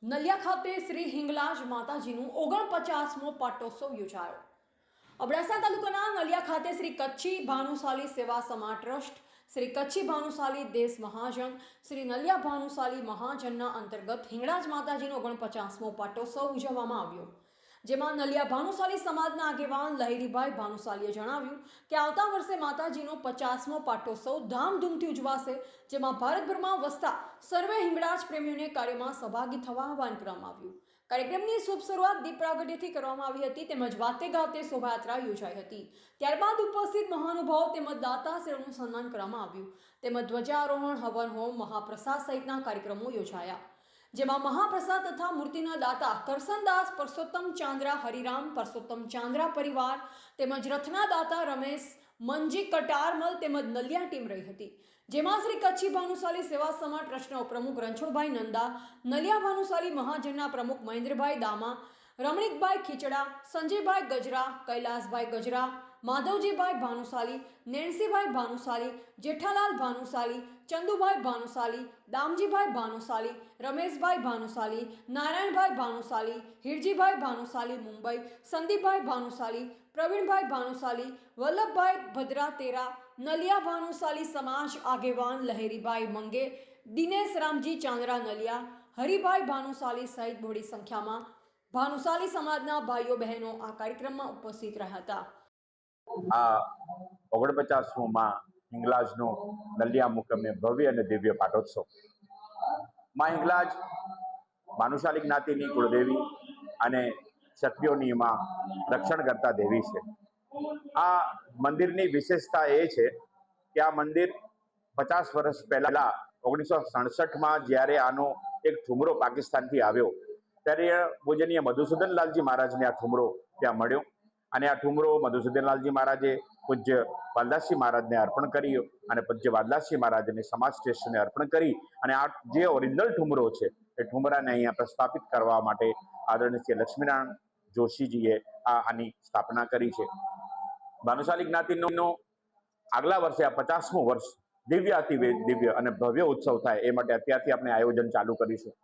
નલિયા ખાતે શ્રી હિંગલાજ માતાજીનું 49મો પાટોત્સવ યોજાયો। અબડાસા તાલુકાના નલિયા ખાતે શ્રી કચ્છી ભાનુશાલી સેવા સમાજ ટ્રસ્ટ, શ્રી કચ્છી ભાનુશાલી દેશ મહાજન, શ્રી નલિયા ભાનુશાલી મહાજનના અંતર્ગત હિંગલાજ માતાજીનો 49મો પાટોત્સવ ઉજવવામાં આવ્યો, જેમાં નલિયા ભાનુશાલી સમાજના આગેવાન લહેરીભાઈ ભાનુશાલીએ જણાવ્યું કે આવતા વર્ષે માતાજીનો 50મો પાટોત્સવ ધામધૂમથી ઉજવાશે, જેમાં ભારતભરમાં વસતા સર્વે હિંગળાજ પ્રેમીઓને કાર્યમાં સહભાગી થવા આહવાન કરવામાં આવ્યું। કાર્યક્રમની શુભ શરૂઆત દીપ પ્રાગટ્યથી કરવામાં આવી હતી, તેમજ વાતે ગાતે શોભાયાત્રા યોજાઈ હતી। ત્યારબાદ ઉપસ્થિત મહાનુભાવો તેમજ દાતાશ્રીઓનું સન્માન કરવામાં આવ્યું, તેમજ ધ્વજારોહણ, હવન હોમ, મહાપ્રસાદ સહિતના કાર્યક્રમો યોજાયા, જેમાં મહાપ્રસાદ તથા મૂર્તિના દાતા કરસનદાસ પરસોત્તમ ચાંદ્રા, હરિરામ પરસોત્તમ ચાંદ્રા પરિવાર તેમજ રથના દાતા રમેશ મંજી કટારમલ તેમજ નલિયા ટીમ રહી હતી, જેમાં શ્રી કચ્છી ભાનુશાલી સેવા સમાજ ટ્રસ્ટના ઉપપ્રમુખ રણછોડભાઈ નંદા, નલિયા ભાનુશાલી મહાજનના પ્રમુખ મહેન્દ્રભાઈ દામા, રમણીકભાઈ ખીચડા, સંજયભાઈ ગજરા, કૈલાસભાઈ ગજરા, માધવજીભાઈ ભાનુશાલી, નેણસીભાઈ ભાનુશાલી, જેઠાલાલ ભાનુશાલી, ચંદુભાઈ ભાનુશાલી, દામજીભાઈ ભાનુશાલી, રમેશભાઈ ભાનુશાલી, નારાયણભાઈ ભાનુશાલી, હિરજીભાઈ ભાનુશાલી મુંબઈ, સંદીપભાઈ ભાનુશાલી, પ્રવીણભાઈ ભાનુશાલી, વલ્લભભાઈ ભદ્રા તેરા, નલિયા ભાનુશાલી સમાજ આગેવાન લહેરીભાઈ મંગે, દિનેશ રામજી ચાંદ્રા નલિયા, હરિભાઈ ભાનુશાલી સહિત બહોળી સંખ્યામાં ભાનુશાલી સમાજના ભાઈઓ બહેનો આ કાર્યક્રમમાં ઉપસ્થિત રહ્યા હતા। આ 49માં હિંગલાજનો નલિયા મુકામે ભવ્ય અને દિવ્ય પાટોત્સવ। માં હિંગલાજ ભાનુશાલી જ્ઞાતિની કુળદેવી અને ક્ષત્રિયોની માં રક્ષણ કરતા દેવી છે। આ મંદિરની વિશેષતા એ છે કે આ મંદિર 50 વર્ષ પહેલા 1967માં જ્યારે આનો એક ઠુમરો પાકિસ્તાનથી આવ્યો ત્યારે પૂજનીય મધુસૂદનલાલજી મહારાજને આ ઠુમરો ત્યાં મળ્યો અને આ ઠુમરો મધુસૂદનલાલજી મહારાજે પૂજ્ય વાલદાસજી મહારાજને અર્પણ કર્યો અને પૂજ્ય વાલદાસજી મહારાજને સમાજ ટ્રસ્ટને અર્પણ કરી અને આ જે ઓરિજિનલ ઠુમરો છે એ ઠુમરાને અહીંયા પ્રસ્થાપિત કરવા માટે આદરણીય શ્રી લક્ષ્મીનારાયણ જોશીજીએ આની સ્થાપના કરી છે। ભાનુશાલી જ્ઞાતિનો આગલા વર્ષે આ 50મું વર્ષ દિવ્ય અતિ દિવ્ય અને ભવ્ય ઉત્સવ થાય એ માટે અત્યારથી આપણે આયોજન ચાલુ કરીશું।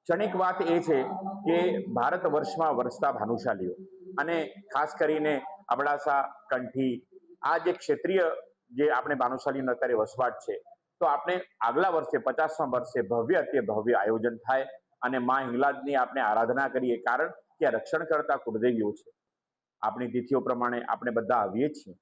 ક્ષણિક વાત એ છે કે ભારત વર્ષમાં વરસતા ભાનુશાલીઓ અને ખાસ કરીને અબડાસા, કંઠી આ જે ક્ષેત્રીય જે આપણે ભાનુશાલીનો અત્યારે વસવાટ છે, તો આપણે આગલા વર્ષે 50મા વર્ષે ભવ્ય અતિ ભવ્ય આયોજન થાય અને માં હિંગલાજની આપણે આરાધના કરીએ, કારણ કે રક્ષણ કરતા કુળદેવીઓ છે। આપણી તિથિઓ પ્રમાણે આપણે બધા આવીએ છીએ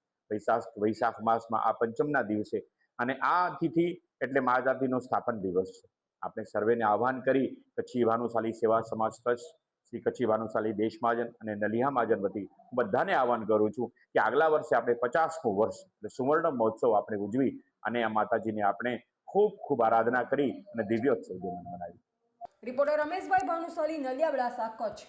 વૈશાખ માસમાં આ પંચમના દિવસે, અને આ તિથિ એટલે માતાજીનો સ્થાપન દિવસ છે। આપણે સર્વેને આહ્વાન કરી કચ્છી ભાનુશાલી સેવા સમાજ ટ્રસ્ટ, શ્રી કચ્છી ભાનુશાલી દેશ મહાજન અને નલિયા મહાજન વતી હું બધાને આહ્વાન કરું છું કે આગલા વર્ષે આપણે 50મું વર્ષ એટલે સુવર્ણ મહોત્સવ આપણે ઉજવી અને આ માતાજીને આપણે ખૂબ ખૂબ આરાધના કરી અને દિવ્યોત્સવ મનાવી। રિપોર્ટર રમેશભાઈ ભાનુશાલી, નલિયા, અબડાસા, કચ્છ।